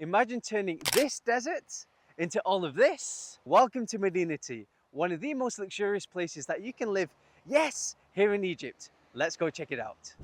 Imagine turning this desert into all of this. Welcome to Madinaty, one of the most luxurious places that you can live, yes, here in Egypt. Let's go check it out.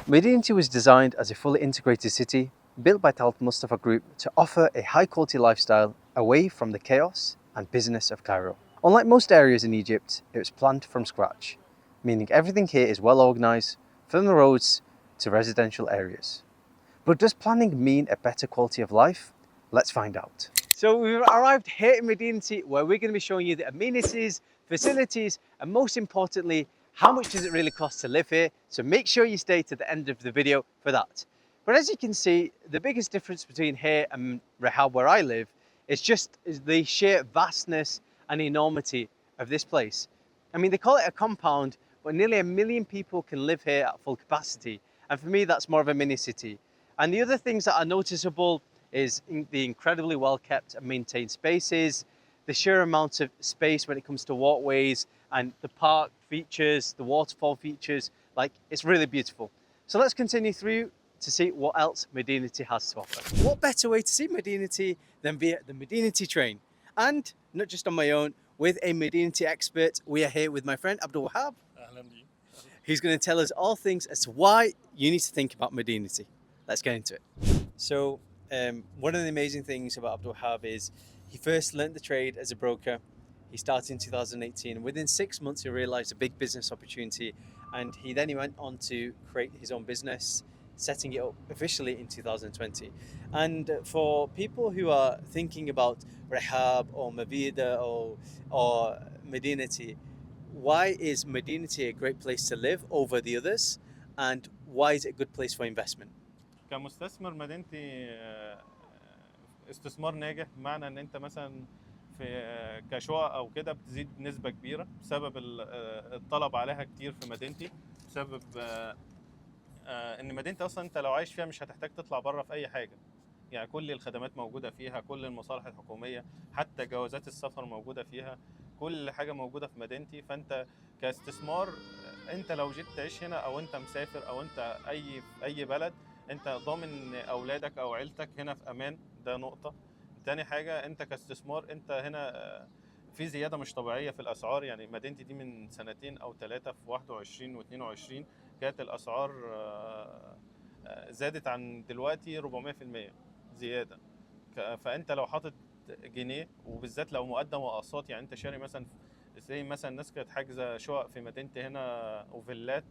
Madinaty was designed as a fully integrated city built by Tal Mustafa Group to offer a high quality lifestyle away from the chaos and business of Cairo. Unlike most areas in Egypt, it was planned from scratch, meaning everything here is well organised, from the roads to residential areas. But does planning mean a better quality of life? Let's find out. So we've arrived here in Madinaty, where we're going to be showing you the amenities, facilities, and most importantly, how much does it really cost to live here? So make sure you stay to the end of the video for that. But as you can see, the biggest difference between here and Rehab, where I live, is just the sheer vastness and enormity of this place. I mean, they call it a compound, but nearly 1 million people can live here at full capacity. And for me, that's more of a mini city. And the other things that are noticeable is the incredibly well kept and maintained spaces, the sheer amount of space when it comes to walkways and the park features, the waterfall features, like it's really beautiful. So let's continue through to see what else Madinaty has to offer. What better way to see Madinaty than via the Madinaty train? And not just on my own, with a Madinaty expert, we are here with my friend Abdul Wahab. He's going to tell us all things as to why you need to think about Madinaty. Let's get into it. So one of the amazing things about Abdul Wahab is he first learnt the trade as a broker. He started in 2018. Within 6 months, he realized a big business opportunity, and he went on to create his own business, setting it up officially in 2020. And for people who are thinking about Rehab or Mavida or Madinaty, why is Madinaty a great place to live over the others, and why is it a good place for investment? كمستثمر مدينتي استثمار ناجح بمعنى ان انت مثلا في كشقق او كده بتزيد بنسبه كبيره بسبب الطلب عليها كتير في مدينتي بسبب ان مدينتي اصلا انت لو عايش فيها مش هتحتاج تطلع بره في اي حاجه. يعني كل الخدمات موجوده فيها، كل المصالح الحكوميه، حتى جوازات السفر موجوده فيها، كل حاجه موجوده في مدينتي. فانت كاستثمار انت لو جيت تعيش هنا او انت مسافر او انت اي بلد، انت ضامن اولادك او عيلتك هنا في امان. ده نقطه. تاني حاجه انت كاستثمار انت هنا في زياده مش طبيعيه في الاسعار. يعني مدينتي دي من سنتين او ثلاثه في 21 و22 كانت الاسعار زادت عن دلوقتي 400% زياده. فانت لو حاطط جنيه، وبالذات لو مقدم وقساط، يعني انت شاري مثلا زي مثلا الناس كانت حاجزه شقق في مدينتي هنا وفيلات،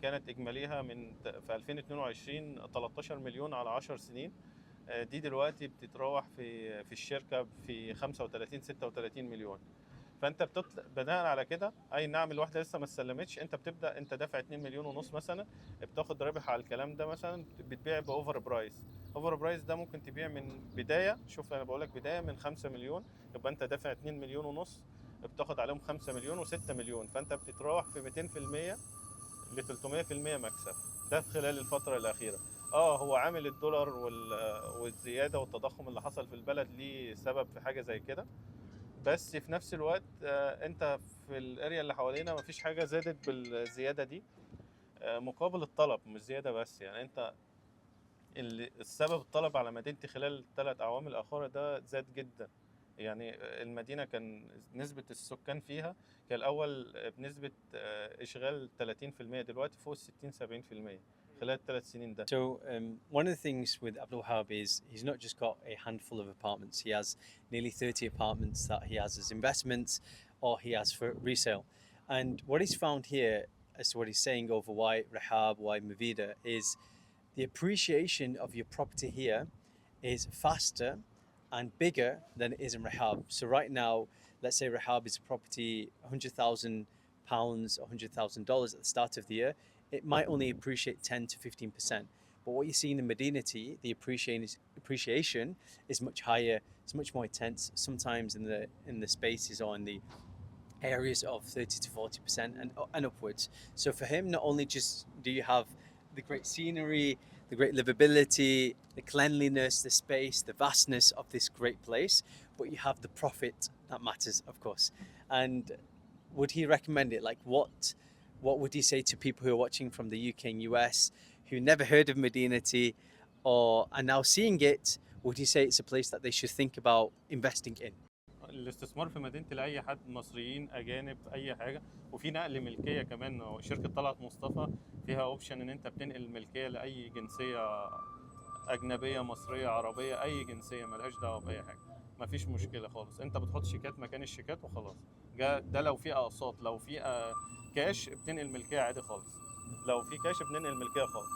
كانت اجماليها في 2022 13 مليون على 10 سنين. دي دلوقتي بتتراوح في الشركه في 35 36 مليون. فانت بتطلع بناء على كده، اي نعم الواحده لسه ما استلمتش، انت بتبدا انت دافع 2 مليون ونص مثلا، بتاخد ربح على الكلام ده. مثلا بتبيع باوفر برايس. اوفر برايس ده ممكن تبيع من بدايه، شوف انا بقول لك بدايه من 5 مليون، يبقى انت دافع 2 مليون ونص، بتاخد عليهم 5 مليون و6 مليون. فانت بتتراوح في 200% ل 300% مكسب. ده في خلال الفتره الاخيره. هو عامل الدولار والزياده والتضخم اللي حصل في البلد ليه سبب في حاجه زي كده، بس في نفس الوقت انت في الاريا اللي حوالينا مفيش حاجه زادت بالزياده دي مقابل الطلب، مش زياده بس. يعني انت السبب الطلب على مدينتي خلال ال3 أعوام الأخيرة ده زاد جدا. يعني المدينة كان نسبة السكان فيها كان الأول بنسبة إشغال 30%، دلوقتي فوق 60-70% خلال ال3 سنين ده. So one of the things with Abdul Wahab is he's not just got a handful of apartments. He has nearly 30 apartments that he has as investments or he has for resale. And what he's found here, as to what he's saying over why Rehab, why Mavida, is the appreciation of your property here is faster and bigger than it is in Rehab. So right now, let's say Rehab is a property £100,000 or $100,000 at the start of the year, it might only appreciate 10 to 15%. But what you see in the Madinaty, the appreciation is much higher. It's much more intense. Sometimes in the spaces or in the areas of 30 to 40% and upwards. So for him, not only just do you have the great scenery, the great livability, the cleanliness, the space, the vastness of this great place, but you have the profit that matters, of course. And would he recommend it? Like, what would he say to people who are watching from the UK and US who never heard of Madinaty or are now seeing it? Would he say it's a place that they should think about investing in? الاستثمار في مدينتي لأي حد، مصريين أجانب أي حاجة، وفي نقل ملكية كمان. شركة طلعت مصطفى فيها اوبشن إن أنت بتنقل الملكية لأي جنسية أجنبية، مصرية، عربية، أي جنسية، ملهاش دعوة بأي حاجة. مفيش مشكلة خالص، أنت بتحط شيكات مكان الشيكات وخلاص. ده لو في أقساط، لو في كاش بتنقل ملكية عادي خالص. لو في كاش بننقل ملكية خالص.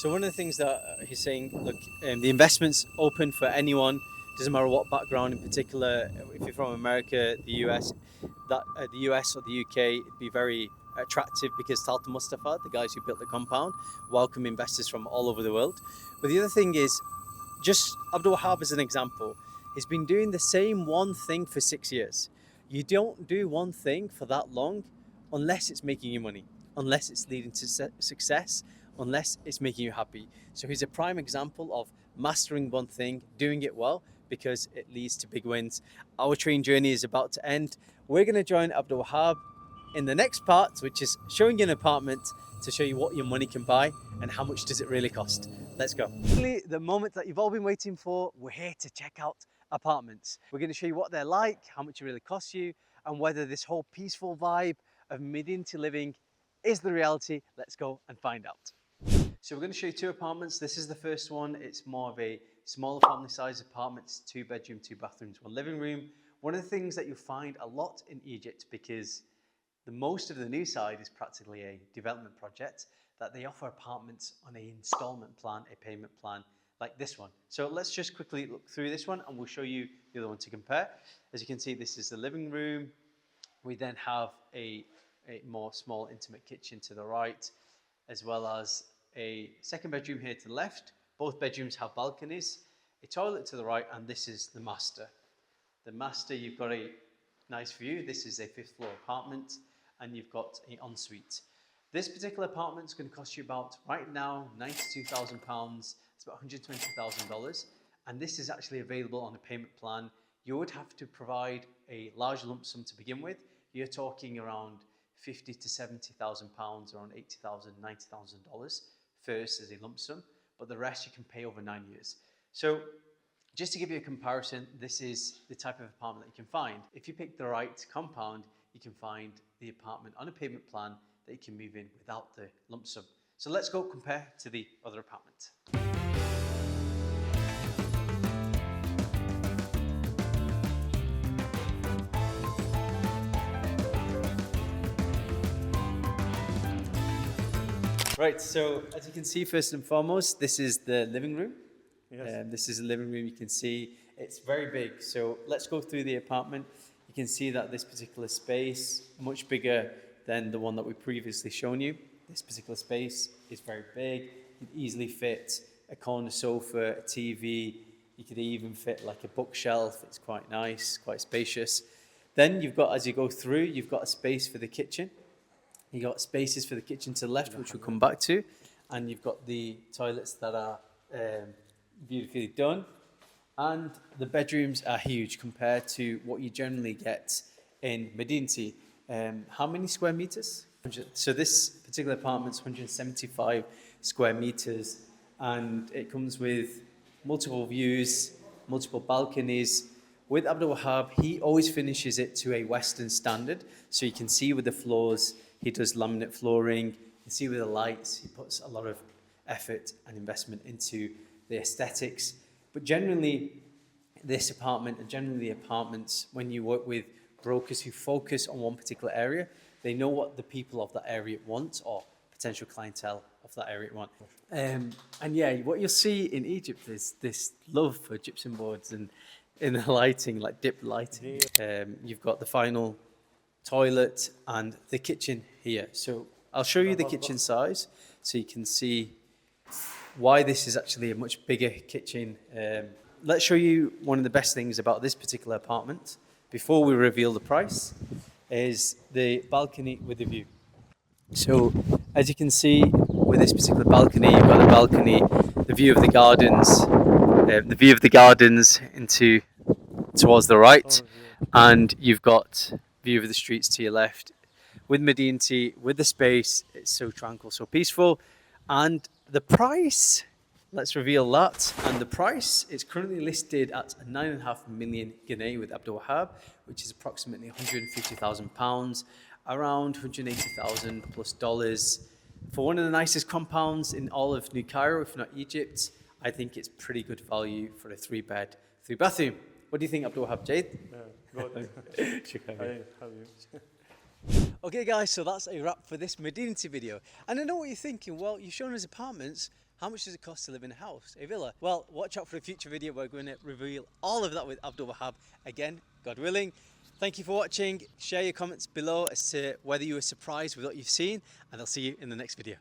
So one of the things that he's saying, look, the investment's open for anyone. Doesn't matter what background, in particular, if you're from America, the US, that the US or the UK, it'd be very attractive because Talta Mustafa, the guys who built the compound, welcome investors from all over the world. But the other thing is, just Abdul Wahab as an example, he's been doing the same one thing for 6 years. You don't do one thing for that long unless it's making you money, unless it's leading to success, unless it's making you happy. So he's a prime example of mastering one thing, doing it well, because it leads to big wins. Our train journey is about to end. We're going to join Abdul Wahab in the next part, which is showing you an apartment to show you what your money can buy and how much does it really cost. Let's go. Finally, the moment that you've all been waiting for, we're here to check out apartments. We're going to show you what they're like, how much it really costs you, and whether this whole peaceful vibe of Madinaty living is the reality. Let's go and find out. So we're going to show you two apartments. This is the first one. It's more of a smaller family size apartment. It's 2 bedroom, 2 bathrooms, 1 living room. One of the things that you'll find a lot in Egypt, because the most of the new side is practically a development project, that they offer apartments on an installment plan, a payment plan like this one. So let's just quickly look through this one and we'll show you the other one to compare. As you can see, this is the living room. We then have a more small intimate kitchen to the right, as well as a second bedroom here to the left. Both bedrooms have balconies, a toilet to the right, and this is the master. The master, you've got a nice view. This is a 5th floor apartment, and you've got an ensuite. This particular apartment is going to cost you about, right now, £92,000. It's about $120,000, and this is actually available on a payment plan. You would have to provide a large lump sum to begin with. You're talking around £50,000 to £70,000, around $80,000, $90,000 first as a lump sum, but the rest you can pay over 9 years. So just to give you a comparison, this is the type of apartment that you can find. If you pick the right compound, you can find the apartment on a payment plan that you can move in without the lump sum. So let's go compare to the other apartment. Right, so as you can see, first and foremost, this is the living room. Yes. This is the living room. You can see it's very big. So let's go through the apartment. You can see that this particular space, much bigger than the one that we previously shown you. This particular space is very big. You could easily fit a corner sofa, a TV. You could even fit like a bookshelf. It's quite nice, quite spacious. Then you've got, as you go through, you've got a space for the kitchen. You've got spaces for the kitchen to the left, which we'll come back to. And you've got the toilets that are beautifully done. And the bedrooms are huge compared to what you generally get in Madinaty. How many square meters? So this particular apartment's 175 square meters, and it comes with multiple views, multiple balconies. With Abdul Wahab, he always finishes it to a Western standard. So you can see with the floors, he does laminate flooring. You can see with the lights, he puts a lot of effort and investment into the aesthetics. But generally, this apartment, and generally the apartments, when you work with brokers who focus on one particular area, they know what the people of that area want, or potential clientele of that area want. And yeah, what you'll see in Egypt is this love for gypsum boards and in the lighting, like dip lighting. You've got the final toilet and the kitchen here. So I'll show you the kitchen size so you can see why this is actually a much bigger kitchen. Let's show you one of the best things about this particular apartment before we reveal the price is the balcony with the view. So as you can see, with this particular balcony, you've got the balcony, the view of the gardens into towards the right, and you've got view of the streets to your left. With Madinaty, with the space, it's so tranquil, so peaceful. And the price, let's reveal that. And the price is currently listed at 9.5 million Guinea with Abdul Wahab, which is approximately £150,000, around 180,000 plus dollars. For one of the nicest compounds in all of New Cairo, if not Egypt, I think it's pretty good value for a 3-bed, 3-bathroom. What do you think, Abdul Wahab? Jade? Good. Shukran. Okay guys, so that's a wrap for this Madinaty video. And I know what you're thinking, well, you've shown us apartments, how much does it cost to live in a house, a villa? Well, watch out for a future video where we're going to reveal all of that with Abdul Wahab, again, God willing. Thank you for watching. Share your comments below as to whether you were surprised with what you've seen, and I'll see you in the next video.